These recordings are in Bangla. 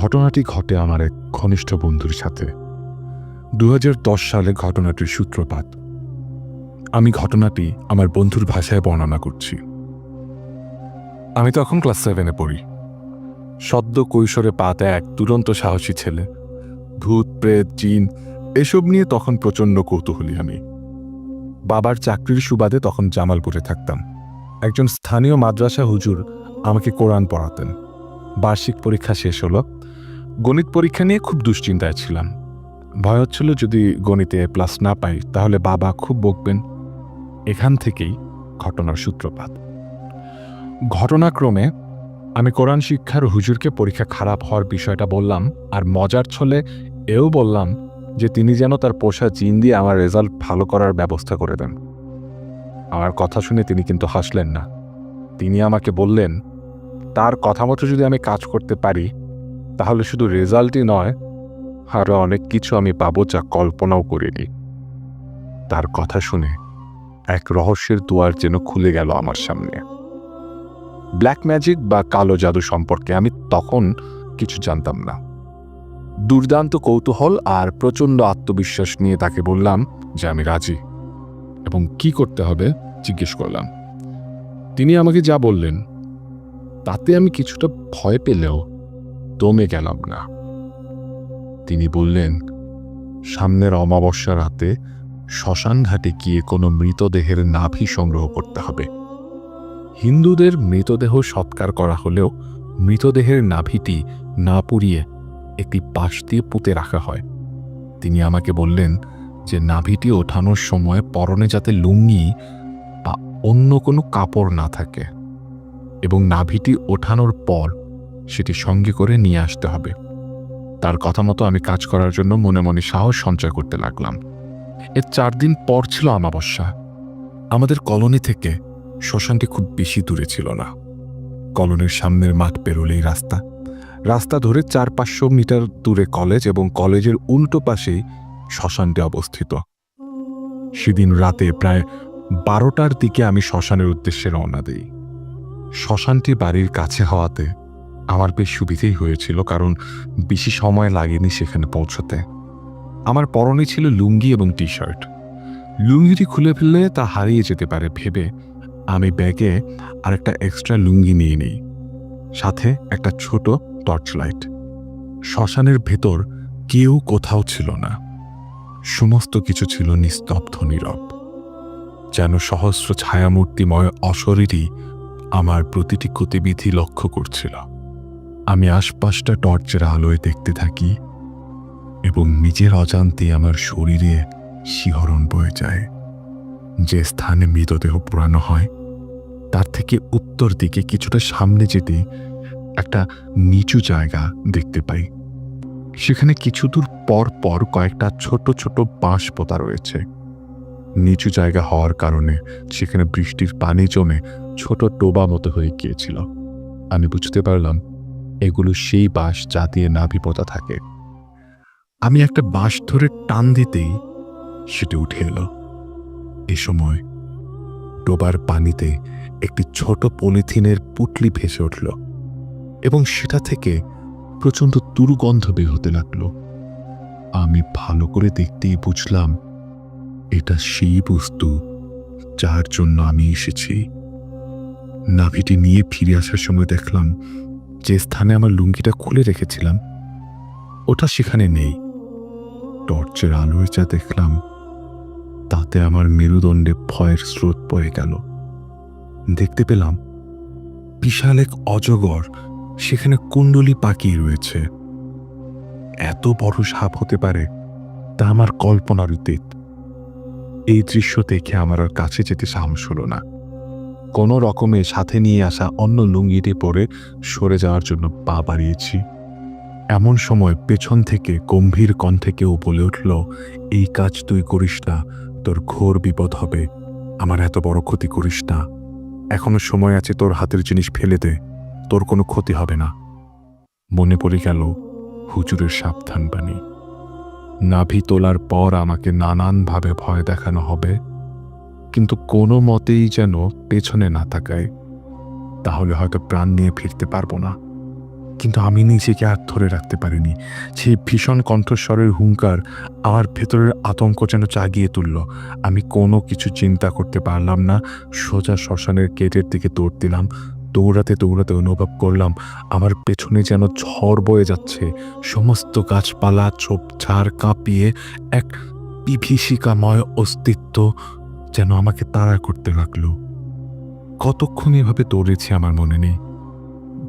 ঘটনাটি ঘটে আমার এক ঘনিষ্ঠ বন্ধুর সাথে। ২০১০ সালে ঘটনাটির সূত্রপাত। আমি ঘটনাটি আমার বন্ধুর ভাষায় বর্ণনা করছি। আমি তখন ক্লাস 7-এ পড়ি। সদ্য কৈশোরে পা দেয়া এক দুরন্ত সাহসী ছেলে। ভূত, প্রেত, জিন এসব নিয়ে তখন প্রচণ্ড কৌতূহলী আমি। বাবার চাকরির সুবাদে তখন জামালপুরে থাকতাম। একজন স্থানীয় মাদ্রাসা হুজুর আমাকে কোরআন পড়াতেন। বার্ষিক পরীক্ষা শেষ হলো। গণিত পরীক্ষা নিয়ে খুব দুশ্চিন্তায় ছিলাম। ভয় হচ্ছিল যদি গণিতে A+ না পাই তাহলে বাবা খুব বকবেন। এখান থেকেই ঘটনার সূত্রপাত। ঘটনাক্রমে আমি কোরআন শিক্ষার হুজুরকে পরীক্ষা খারাপ হওয়ার বিষয়টা বললাম, আর মজার ছলে এও বললাম যে তিনি যেন তার পোষা জিন দিয়ে আমার রেজাল্ট ভালো করার ব্যবস্থা করে দেন। আমার কথা শুনে তিনি কিন্তু হাসলেন না। তিনি আমাকে বললেন, তার কথা মতো যদি আমি কাজ করতে পারি তাহলে শুধু রেজাল্টই নয়, আরও অনেক কিছু আমি পাবো যা কল্পনাও করিনি। তার কথা শুনে এক রহস্যের দুয়ার যেন খুলে গেল আমার সামনে। ব্ল্যাক ম্যাজিক বা কালো জাদু সম্পর্কে আমি তখন কিছু জানতাম না। দুর্দান্ত কৌতূহল আর প্রচণ্ড আত্মবিশ্বাস নিয়ে তাকে বললাম যে আমি রাজি, এবং কি করতে হবে জিজ্ঞেস করলাম। তিনি আমাকে যা বললেন তাতে আমি কিছুটা ভয় পেলেও দমে গেলাম না। তিনি বললেন, সামনের অমাবস্যা রাতে শ্মশান ঘাটে গিয়ে কোনো মৃতদেহের নাভি সংগ্রহ করতে হবে। হিন্দুদের মৃতদেহ সৎকার করা হলেও মৃতদেহের নাভিটি না পুড়িয়ে একটি বাঁশ দিয়ে পুঁতে রাখা হয়। তিনি আমাকে বললেন যে নাভিটি ওঠানোর সময় পরনে যাতে লুঙ্গি বা অন্য কোনো কাপড় না থাকে, এবং নাভিটি ওঠানোর পর সেটি সঙ্গে করে নিয়ে আসতে হবে। তার কথা মতো আমি কাজ করার জন্য মনে মনে সাহস সঞ্চয় করতে লাগলাম। এর 4 দিন পর ছিল অমাবস্যা। আমাদের কলোনি থেকে শ্মশানটি খুব বেশি দূরে ছিল না। কলোনির সামনের মাঠ পেরোলেই রাস্তা ধরে 400-500 মিটার দূরে কলেজ, এবং কলেজের উল্টো পাশেই শ্মশানটি অবস্থিত। সেদিন রাতে প্রায় 12টার দিকে আমি শ্মশানের উদ্দেশ্যে রওনা দিই। শ্মশানটি বাড়ির কাছে হওয়াতে আমার বেশ সুবিধেই হয়েছিল, কারণ বেশি সময় লাগেনি সেখানে পৌঁছতে। আমার পরনে ছিল লুঙ্গি এবং টি-শার্ট। লুঙ্গিটি খুলে ফেললে তা হারিয়ে যেতে পারে ভেবে আমি ব্যাগে আরেকটা এক্সট্রা লুঙ্গি নিয়ে নিই, সাথে একটা ছোট টর্চ লাইট। শ্মশানের ভেতর কেউ কোথাও ছিল না। সমস্ত কিছু ছিল নিস্তব্ধ, নীরব, যেন সহস্র ছায়ামূর্তিময় অশরীরই আমার প্রতিটি গতিবিধি লক্ষ্য করছিল। আমি আশপাশটা টর্চের আলোয় দেখতে থাকি, এবং নিজের অজান্তে আমার শরীরে শিহরণ বয়ে যায়। যে স্থানে মৃতদেহ পোড়ানো হয় তার থেকে উত্তর দিকে কিছুটা সামনে যেতে একটা নিচু জায়গা দেখতে পাই। সেখানে কিছু দূর পর পর কয়েকটা ছোট ছোট বাঁশ পোতা রয়েছে। নিচু জায়গা হওয়ার কারণে সেখানে বৃষ্টির পানি জমে ছোট টোবা মতো হয়ে গিয়েছিল। আমি বুঝতে পারলাম এগুলো সেই বাঁশ যা দিয়ে নাভি পোতা থাকে। আমি একটা বাঁশ ধরে টান দিতেই সেটি উঠে এলো। এ সময় ডোবার পানিতে একটি ছোট পলিথিনের পুটলি ভেসে উঠল, এবং সেটা থেকে প্রচণ্ড দুর্গন্ধ বের হতে লাগলো। আমি ভালো করে দেখতেই বুঝলাম এটা সেই বস্তু যার জন্য আমি এসেছি। নাভিটি নিয়ে ফিরে আসার সময় দেখলাম যে স্থানে আমার লুঙ্গিটা খুলে রেখেছিলাম ওটা সেখানে নেই। টর্চের আলোয় যা দেখলাম তাতে আমার মেরুদণ্ডে ভয়ের স্রোত বয়ে গেল। দেখতে পেলাম বিশাল এক অজগর সেখানে কুণ্ডলি পাকিয়ে রয়েছে। এত বড় সাপ হতে পারে তা আমার কল্পনার অতীত। এই দৃশ্য দেখে আমার আর কাছে যেতে সাহস হলো না। কোনো রকমে সাথে নিয়ে আসা অন্য লুঙ্গিটি পরে সরে যাওয়ার জন্য পা বাড়িয়েছি। এমন সময় পেছন থেকে গম্ভীর কণ্ঠে কেউ বলে উঠল, এই কাজ তুই করিস না, তোর ঘোর বিপদ হবে। আমার এত বড় ক্ষতি করিস না, এখনো সময় আছে, তোর হাতের জিনিস ফেলে দে, তোর কোনো ক্ষতি হবে না। মনে পড়ে গেল হুজুরের সাবধান বাণী। নাভি তোলার পর আমাকে নানানভাবে ভয় দেখানো হবে, কিন্তু কোনো মতেই যেন পেছনে না তাকায়, তাহলে হয়তো প্রাণ নিয়ে ফিরতে পারবো না। কিন্তু আমি নিজেকে আর ধরে রাখতে পারিনি। সেই ভীষণ কণ্ঠস্বরের হুঙ্কার আমার ভেতরের আতঙ্ক যেন জাগিয়ে তুলল। আমি কোনো কিছু চিন্তা করতে পারলাম না। সোজা শ্মশানের গেটের দিকে দৌড় দিলাম। দৌড়াতে দৌড়াতে অনুভব করলাম আমার পেছনে যেন ঝড় বয়ে যাচ্ছে। সমস্ত গাছপালা ঝোপঝাড় কাঁপিয়ে এক বিভীষিকাময় অস্তিত্ব যেন আমাকে তাড়া করতে লাগলো। কতক্ষণ এভাবে দৌড়েছি আমার মনে নেই।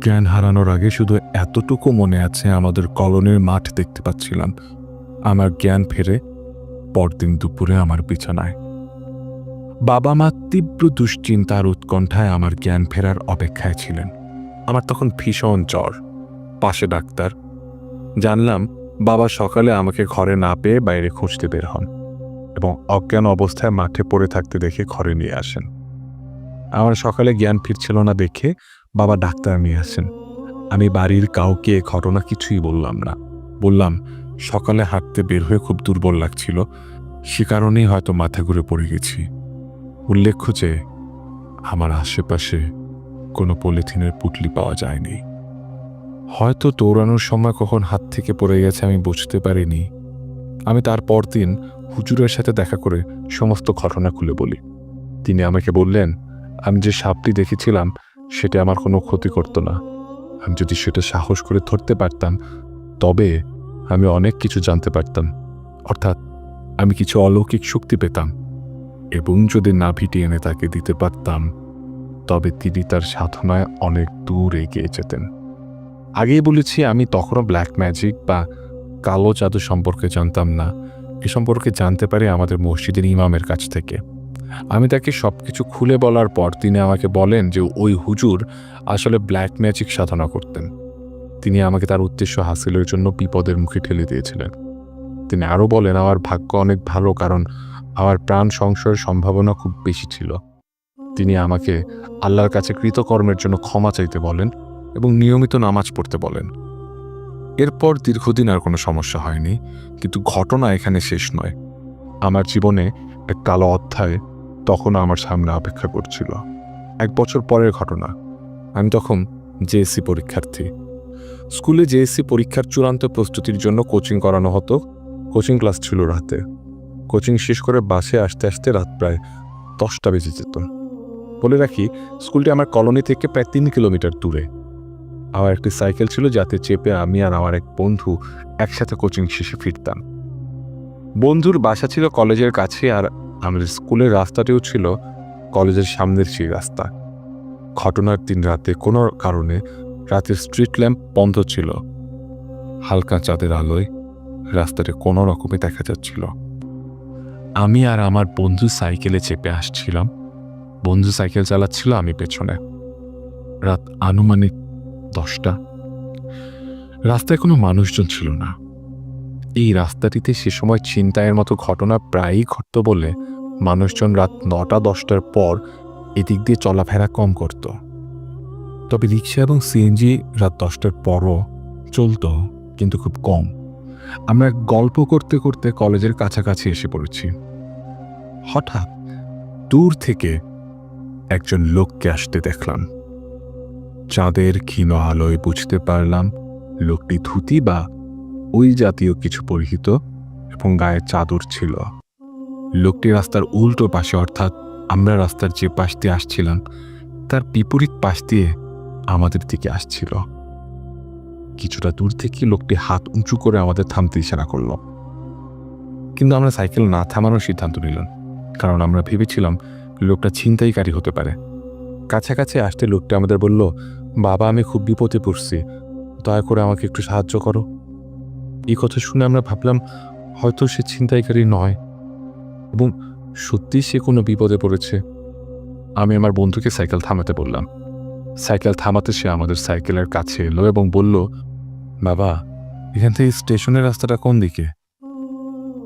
জ্ঞান হারানোর আগে শুধু এতটুকু মনে আছে, আমাদের কলোনির মাঠ দেখতে পাচ্ছিলাম। আমার জ্ঞান ফেরে পরদিন দুপুরে আমার বিছানায়। বাবা মা তীব্র দুশ্চিন্তার উৎকণ্ঠায় আমার জ্ঞান ফেরার অপেক্ষায় ছিলেন। আমার তখন ভীষণ জ্বর, পাশে ডাক্তার। জানলাম বাবা সকালে আমাকে ঘরে না পেয়ে বাইরে খুঁজতে বের হন এবং অজ্ঞান অবস্থায় মাঠে পড়ে থাকতে দেখে ঘরে নিয়ে আসেন। আমার সকালে জ্ঞান ফিরছিল না দেখে বাবা ডাক্তার নিয়ে আসেন। আমি বাড়ির কাউকে ঘটনা কিছুই বললাম না। বললাম সকালে হাঁটতে বের হয়ে খুব দুর্বল লাগছিল, সে কারণেই হয়তো মাথা ঘুরে পড়ে গেছি। উল্লেখ্য যে আমার আশেপাশে কোনো পলিথিনের পুটলি পাওয়া যায়নি। হয়তো দৌড়ানোর সময় কখন হাত থেকে পড়ে গেছে আমি বুঝতে পারিনি। আমি তার পরদিন হুজুরের সাথে দেখা করে সমস্ত ঘটনা খুলে বলি। তিনি আমাকে বললেন আমি যে সাপটি দেখেছিলাম সেটা আমার কোনো ক্ষতি করতো না। আমি যদি সেটা সাহস করে ধরতে পারতাম তবে আমি অনেক কিছু জানতে পারতাম, অর্থাৎ আমি কিছু অলৌকিক শক্তি পেতাম, এবং যদি নাভিটি এনে তাকে দিতে পারতাম তবে তিনি তার সাধনায় অনেক দূর এগিয়ে যেতেন। আগেই বলেছি আমি তখনও ব্ল্যাক ম্যাজিক বা কালো জাদু সম্পর্কে জানতাম না। এ সম্পর্কে জানতে পারি আমাদের মসজিদের ইমামের কাছ থেকে। আমি তাকে সবকিছু খুলে বলার পর তিনি আমাকে বলেন যে ওই হুজুর আসলে ব্ল্যাক ম্যাজিক সাধনা করতেন। তিনি আমাকে তার উদ্দেশ্য হাসিলের জন্য বিপদের মুখে ঠেলে দিয়েছিলেন। তিনি আরও বলেন আমার ভাগ্য অনেক ভালো, কারণ আমার প্রাণ সংশয়ের সম্ভাবনা খুব বেশি ছিল। তিনি আমাকে আল্লাহর কাছে কৃতকর্মের জন্য ক্ষমা চাইতে বলেন এবং নিয়মিত নামাজ পড়তে বলেন। এরপর দীর্ঘদিন আর কোনো সমস্যা হয়নি, কিন্তু ঘটনা এখানে শেষ নয়। আমার জীবনে এক কালো অধ্যায় তখনও আমার সামনে অপেক্ষা করছিল। 1 বছর পরের ঘটনা। আমি তখন জেএসসি পরীক্ষার্থী। স্কুলে জেএসসি পরীক্ষার চূড়ান্ত প্রস্তুতির জন্য কোচিং করানো হতো। কোচিং ক্লাস ছিল রাতে। কোচিং শেষ করে বাসে আসতে আসতে রাত প্রায় 10টা বেজে যেত। বলে রাখি, স্কুলটি আমার কলোনি থেকে প্রায় 3 কিলোমিটার দূরে। আমার একটি সাইকেল ছিল যাতে চেপে আমি আর আমার এক বন্ধু একসাথে কোচিং শেষে ফিরতাম। বন্ধুর বাসা ছিল কলেজের কাছে, আর আমাদের স্কুলের রাস্তাটিও ছিল কলেজের সামনের সেই রাস্তা। ঘটনার দিন রাতে কোনো কারণে রাতের স্ট্রিট ল্যাম্প বন্ধ ছিল। হালকা চাঁদের আলোয় রাস্তাটি কোনো রকমে দেখা যাচ্ছিল। আমি আর আমার বন্ধু সাইকেলে চেপে আসছিলাম। বন্ধু সাইকেল চালাচ্ছিল, আমি পেছনে। রাত আনুমানিক 10টা। রাস্তায় কোনো মানুষজন ছিল না। এই রাস্তাটিতে সে সময় ছিনতাইয়ের মতো ঘটনা প্রায়ই ঘটত বলে মানুষজন রাত 9টা-10টার পর এদিক দিয়ে চলাফেরা কম করত। তবে রিক্সা এবং সিএনজি রাত 10টার পরও চলত, কিন্তু খুব কম। আমরা গল্প করতে করতে কলেজের কাছাকাছি এসে পড়েছি। হঠাৎ দূর থেকে একজন লোককে আসতে দেখলাম। চাঁদের ক্ষীণ আলোয় বুঝতে পারলাম লোকটি ধুতি বা ওই জাতীয় কিছু পরিহিত এবং গায়ে চাদর ছিল। লোকটি রাস্তার উল্টো পাশে, অর্থাৎ আমরা রাস্তার যে পাশ দিয়ে আসছিলাম তার বিপরীত পাশ দিয়ে আমাদের দিকে আসছিল। কিছুটা দূর থেকে লোকটি হাত উঁচু করে আমাদের থামতে ইশারা করল, কিন্তু আমরা সাইকেল না থামানোর সিদ্ধান্ত নিলাম, কারণ আমরা ভেবেছিলাম লোকটা ছিনতাইকারী হতে পারে। কাছাকাছি আসতে লোকটা আমাদের বলল, বাবা আমি খুব বিপদে পড়ছি, দয়া করে আমাকে একটু সাহায্য করো। এই কথা শুনে আমরা ভাবলাম হয়তো সে ছিনতাইকারী নয় এবং সত্যি সে কোনো বিপদে পড়েছে। আমি আমার বন্ধুকে সাইকেল থামাতে বললাম। সাইকেল থামাতে সে আমাদের সাইকেলের কাছে এলো এবং বলল, বাবা এখান থেকে স্টেশনের রাস্তাটা কোন দিকে?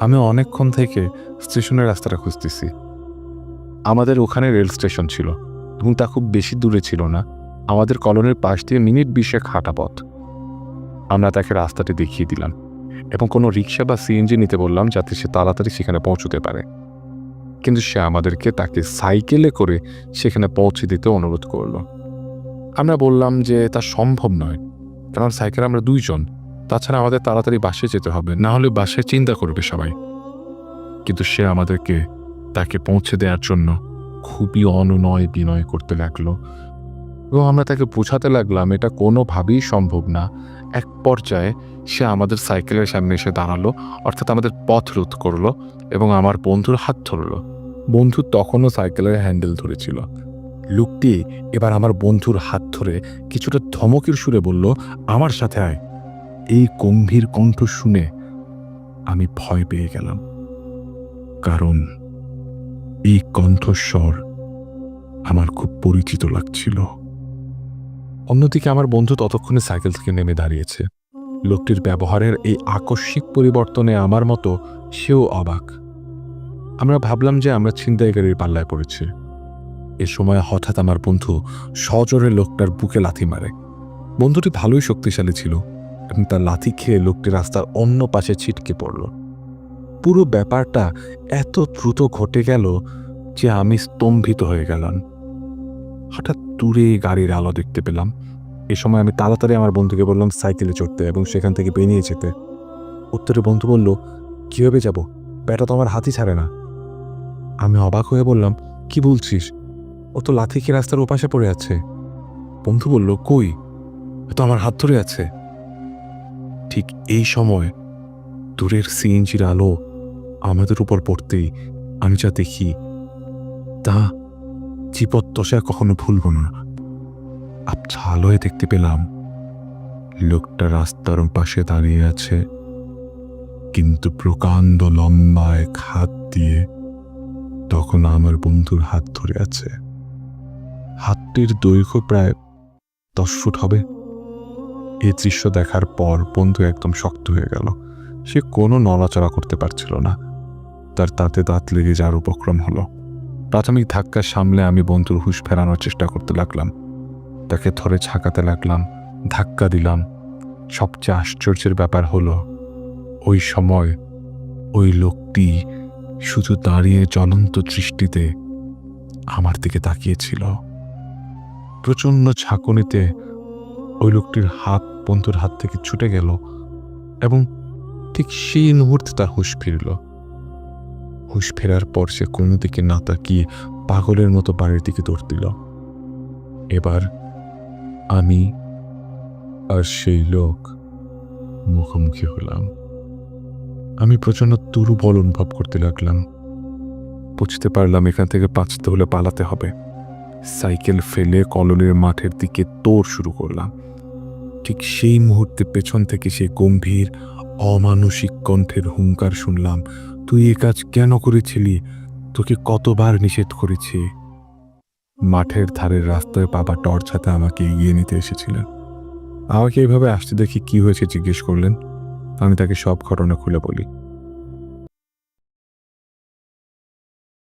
আমি অনেকক্ষণ থেকে স্টেশনের রাস্তাটা খুঁজতেছি। আমাদের ওখানে রেল স্টেশন ছিল এবং তা খুব বেশি দূরে ছিল না। আমাদের কলোনির পাশ দিয়ে মিনিট 20 হাঁটা পথ। আমরা তাকে রাস্তাটি দেখিয়ে দিলাম এবং কোনো রিক্সা বা সিএনজি নিতে বললাম যাতে সে তাড়াতাড়ি সেখানে পৌঁছতে পারে, কিন্তু সে আমাদেরকে তাকে সাইকেলে করে সেখানে পৌঁছে দিতে অনুরোধ করল। আমরা বললাম যে তা সম্ভব নয়, কারণ সাইকেল আমরা দুইজন, তাছাড়া আমাদের তাড়াতাড়ি বাসে যেতে হবে, না হলে বাসায় চিন্তা করবে সবাই। কিন্তু সে আমাদেরকে তাকে পৌঁছে দেওয়ার জন্য খুবই অনুনয় বিনয় করতে লাগলো এবং আমরা তাকে বোঝাতে লাগলাম এটা কোনোভাবেই সম্ভব না। এক পর্যায়ে সে আমাদের সাইকেলের সামনে এসে দাঁড়ালো, অর্থাৎ আমাদের পথ রোধ করলো এবং আমার বন্ধুর হাত ধরলো। বন্ধু তখনও সাইকেলের হ্যান্ডেল ধরেছিল। লোকটি এবার আমার বন্ধুর হাত ধরে কিছুটা ধমকের সুরে বলল, আমার সাথে আয়। এই গম্ভীর কণ্ঠ শুনে আমি ভয় পেয়ে গেলাম, কারণ এই কণ্ঠস্বর আমার খুব পরিচিত লাগছিল। অন্যদিকে আমার বন্ধু ততক্ষণে সাইকেল থেকে নেমে দাঁড়িয়েছে। লোকটির ব্যবহারের এই আকস্মিক পরিবর্তনে আমার মতো সেও অবাক। আমরা ভাবলাম যে আমরা ছিনতাইকারীর পাল্লায় পড়েছি। এ সময় হঠাৎ আমার বন্ধু সজোরে লোকটার বুকে লাথি মারে। বন্ধুটি ভালোই শক্তিশালী ছিল এবং তার লাথি খেয়ে লোকটি রাস্তার অন্য পাশে ছিটকে পড়ল। পুরো ব্যাপারটা এত দ্রুত ঘটে গেল যে আমি স্তম্ভিত হয়ে গেলাম। হঠাৎ দূরে গাড়ির আলো দেখতে পেলাম। এ সময় আমি তাড়াতাড়ি আমার বন্ধুকে বললাম সাইকেলে চড়তে এবং সেখান থেকে বেরিয়ে যেতে। উত্তরে বন্ধু বলল, কীভাবে যাব? ব্যাটা তো আমার হাতই ছাড়ে না। আমি অবাক হয়ে বললাম, কি বলছিস? ও তো লাথি খেয়ে রাস্তার ওপাশে পড়ে আছে। বন্ধু বলল, কই? ও তো আমার হাত ধরে আছে। ঠিক এই সময় দূরের সিএনজির আলো আমাদের উপর পড়তেই আমি যা দেখি তা জীবদ্দশায় কখনো ভুলব না। আবছা আলোয় দেখতে পেলাম লোকটা রাস্তার পাশে দাঁড়িয়ে আছে, কিন্তু প্রকাণ্ড লম্বা এক হাত দিয়ে তখন আমার বন্ধুর হাত ধরে আছে। হাতটির দৈর্ঘ্য প্রায় 10 ফুট হবে। এই দৃশ্য দেখার পর বন্ধু একদম শক্ত হয়ে গেল। সে কোনো নড়াচড়া করতে পারছিল না। তার দাঁতে দাঁত লেগে যাওয়ার উপক্রম হলো। প্রাথমিক ধাক্কা সামলে আমি বন্ধুর হুঁশ ফেরানোর চেষ্টা করতে লাগলাম। তাকে ধরে ঝাঁকাতে লাগলাম, ধাক্কা দিলাম। সবচেয়ে আশ্চর্যের ব্যাপার হলো ওই সময় ওই লোকটি শুধু দাঁড়িয়ে জ্বলন্ত দৃষ্টিতে আমার দিকে তাকিয়েছিল। প্রচণ্ড ঝাঁকুনিতে ওই লোকটির হাত বন্ধুর হাত থেকে ছুটে গেল এবং ঠিক সেই মুহূর্তে তার হুঁশ ফিরল। হুঁশ ফেরার পর সে কোনো দিকে না তাকিয়ে পাগলের মতো বাড়ির দিকে দৌড় দিল। এবার আমি আর সেই লোক মুখোমুখি হলাম। আমি প্রচণ্ড দুর্বল অনুভব করতে লাগলাম। বুঝতে পারলাম এখান থেকে বাঁচতে হলে পালাতে হবে। সাইকেল ফেলে কলোনির মাঠের দিকে দৌড় শুরু করলাম। ঠিক সেই মুহূর্তে পেছন থেকে সে গম্ভীর অমানসিক কণ্ঠের হুঙ্কার শুনলাম, তুই এ কাজ কেন করেছিলি? তোকে কতবার নিষেধ করেছি। মাঠের ধারের রাস্তায় বাবা টর্চ হাতে আমাকে এগিয়ে নিতে এসেছিলেন। আমাকে এইভাবে আসতে দেখি কি হয়েছে জিজ্ঞেস করলেন। আমি তাকে সব ঘটনা খুলে বলি।